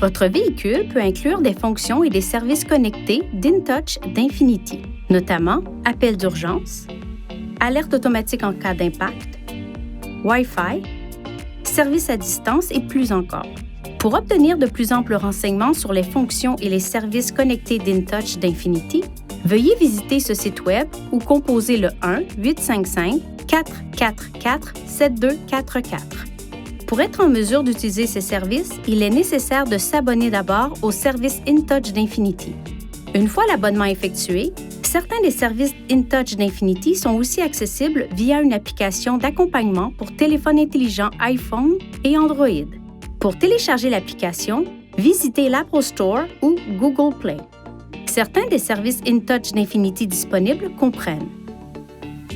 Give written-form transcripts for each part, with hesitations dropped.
Votre véhicule peut inclure des fonctions et des services connectés d'InTouch d'Infinity, notamment appel d'urgence, alerte automatique en cas d'impact, Wi-Fi, services à distance et plus encore. Pour obtenir de plus amples renseignements sur les fonctions et les services connectés d'InTouch d'Infinity, veuillez visiter ce site Web ou composer le 1-855-444-7244. Pour être en mesure d'utiliser ces services, il est nécessaire de s'abonner d'abord au service InTouch d'Infinity. Une fois l'abonnement effectué, certains des services InTouch d'Infinity sont aussi accessibles via une application d'accompagnement pour téléphone intelligent iPhone et Android. Pour télécharger l'application, visitez l'Apple Store ou Google Play. Certains des services InTouch d'Infinity disponibles comprennent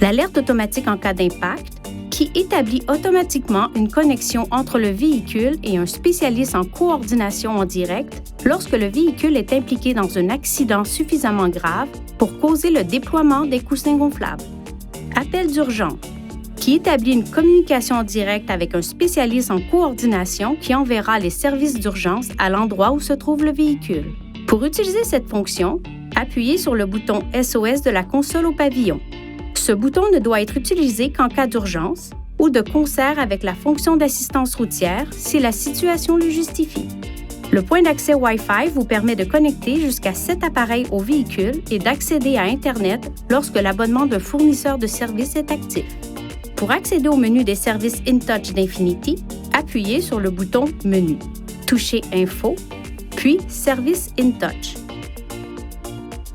l'alerte automatique en cas d'impact, qui établit automatiquement une connexion entre le véhicule et un spécialiste en coordination en direct lorsque le véhicule est impliqué dans un accident suffisamment grave pour causer le déploiement des coussins gonflables. Appel d'urgence, qui établit une communication en direct avec un spécialiste en coordination qui enverra les services d'urgence à l'endroit où se trouve le véhicule. Pour utiliser cette fonction, appuyez sur le bouton SOS de la console au pavillon. Ce bouton ne doit être utilisé qu'en cas d'urgence ou de concert avec la fonction d'assistance routière si la situation le justifie. Le point d'accès Wi-Fi vous permet de connecter jusqu'à 7 appareils au véhicule et d'accéder à Internet lorsque l'abonnement d'un fournisseur de services est actif. Pour accéder au menu des services InTouch d'Infinity, appuyez sur le bouton Menu, touchez Info, puis Services InTouch.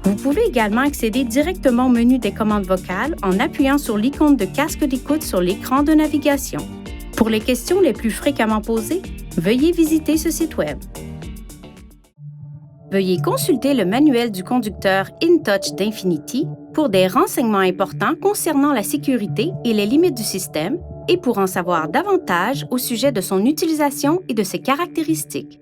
Vous pouvez également accéder directement au menu des commandes vocales en appuyant sur l'icône de casque d'écoute sur l'écran de navigation. Pour les questions les plus fréquemment posées, veuillez visiter ce site Web. Veuillez consulter le manuel du conducteur InTouch d'Infinity pour des renseignements importants concernant la sécurité et les limites du système et pour en savoir davantage au sujet de son utilisation et de ses caractéristiques.